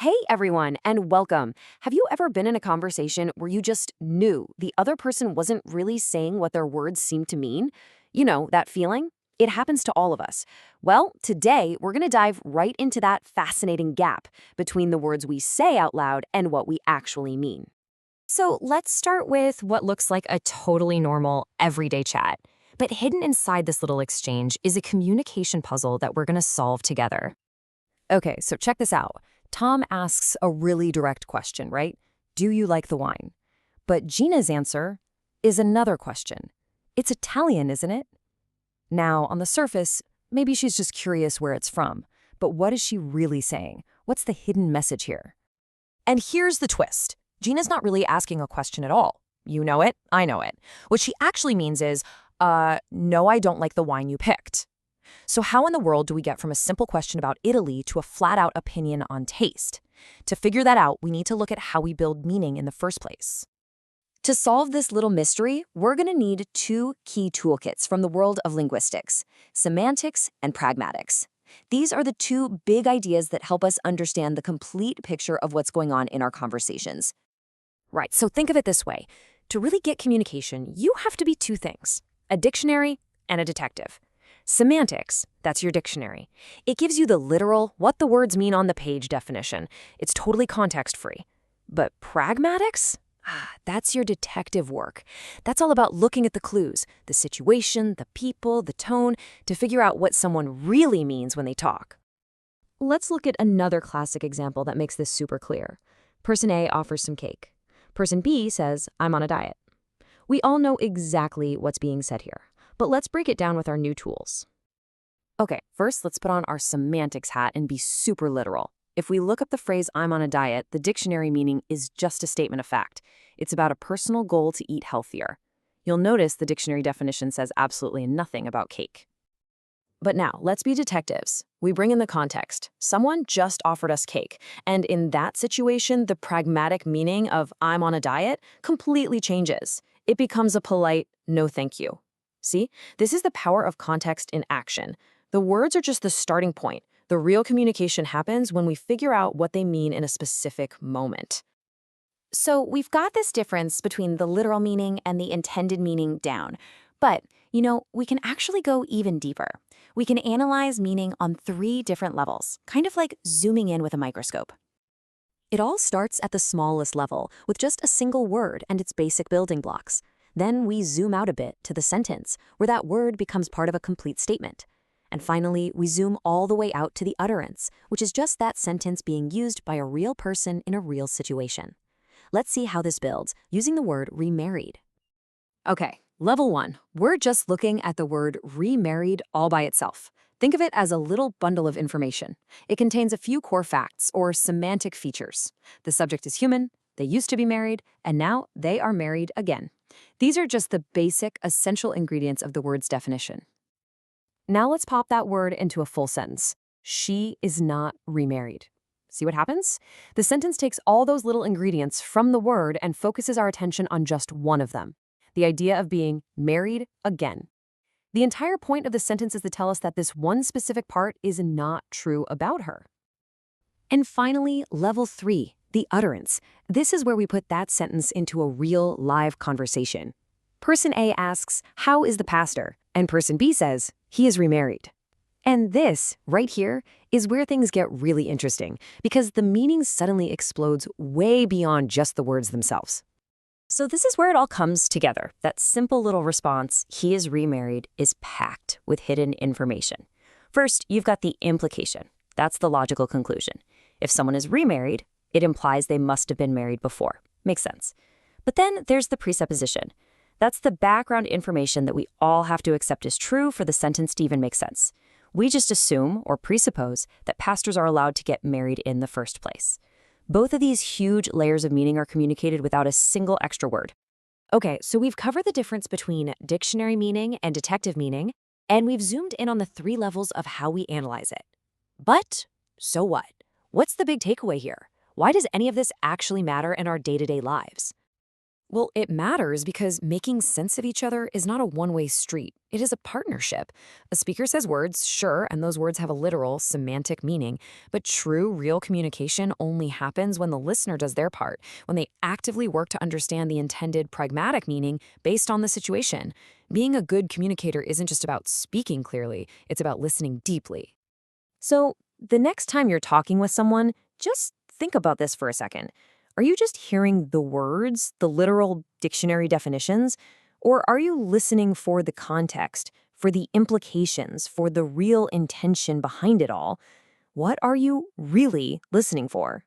Hey everyone, and welcome. Have you ever been in a conversation where you just knew the other person wasn't really saying what their words seemed to mean? You know, that feeling? It happens to all of us. Well, today we're going to dive right into that fascinating gap between the words we say out loud and what we actually mean. So let's start with what looks like a totally normal, everyday chat. But hidden inside this little exchange is a communication puzzle that we're going to solve together. Okay, so check this out. Tom asks a really direct question, right? Do you like the wine? But Gina's answer is another question. It's Italian, isn't it? Now, on the surface, maybe she's just curious where it's from. But what is she really saying? What's the hidden message here? And here's the twist. Gina's not really asking a question at all. You know it, I know it. What she actually means is, no, I don't like the wine you picked. So how in the world do we get from a simple question about Italy to a flat-out opinion on taste? To figure that out, we need to look at how we build meaning in the first place. To solve this little mystery, we're going to need two key toolkits from the world of linguistics: semantics and pragmatics. These are the two big ideas that help us understand the complete picture of what's going on in our conversations. Right, so think of it this way. To really get communication, you have to be two things: a dictionary and a detective. Semantics, that's your dictionary. It gives you the literal, what the words mean on the page definition. It's totally context-free. But pragmatics? That's your detective work. That's all about looking at the clues, the situation, the people, the tone, to figure out what someone really means when they talk. Let's look at another classic example that makes this super clear. Person A offers some cake. Person B says, I'm on a diet. We all know exactly what's being said here, but let's break it down with our new tools. Okay, first let's put on our semantics hat and be super literal. If we look up the phrase I'm on a diet, the dictionary meaning is just a statement of fact. It's about a personal goal to eat healthier. You'll notice the dictionary definition says absolutely nothing about cake. But now, let's be detectives. We bring in the context. Someone just offered us cake, and in that situation, the pragmatic meaning of I'm on a diet completely changes. It becomes a polite no thank you. See, this is the power of context in action. The words are just the starting point. The real communication happens when we figure out what they mean in a specific moment. So we've got this difference between the literal meaning and the intended meaning down. But, we can actually go even deeper. We can analyze meaning on 3 different levels, kind of like zooming in with a microscope. It all starts at the smallest level, with just a single word and its basic building blocks. Then we zoom out a bit to the sentence, where that word becomes part of a complete statement. And finally, we zoom all the way out to the utterance, which is just that sentence being used by a real person in a real situation. Let's see how this builds, using the word remarried. Okay, level 1. We're just looking at the word remarried all by itself. Think of it as a little bundle of information. It contains a few core facts, or semantic features. The subject is human, they used to be married, and now they are married again. These are just the basic, essential ingredients of the word's definition. Now let's pop that word into a full sentence. She is not remarried. See what happens? The sentence takes all those little ingredients from the word and focuses our attention on just one of them: the idea of being married again. The entire point of the sentence is to tell us that this one specific part is not true about her. And finally, level 3, the utterance. This is where we put that sentence into a real, live conversation. Person A asks, how is the pastor? And person B says, he is remarried. And this, right here, is where things get really interesting, because the meaning suddenly explodes way beyond just the words themselves. So this is where it all comes together. That simple little response, he is remarried, is packed with hidden information. First, you've got the implication. That's the logical conclusion. If someone is remarried, it implies they must have been married before. Makes sense. But then there's the presupposition. That's the background information that we all have to accept as true for the sentence to even make sense. We just assume or presuppose that pastors are allowed to get married in the first place. Both of these huge layers of meaning are communicated without a single extra word. Okay, so we've covered the difference between dictionary meaning and detective meaning, and we've zoomed in on the 3 levels of how we analyze it. But so what? What's the big takeaway here? Why does any of this actually matter in our day-to-day lives? Well, it matters because making sense of each other is not a one-way street. It is a partnership. A speaker says words, sure, and those words have a literal, semantic meaning, but true, real communication only happens when the listener does their part, when they actively work to understand the intended pragmatic meaning based on the situation. Being a good communicator isn't just about speaking clearly, it's about listening deeply. So, the next time you're talking with someone, just think about this for a second. Are you just hearing the words, the literal dictionary definitions? Or are you listening for the context, for the implications, for the real intention behind it all? What are you really listening for?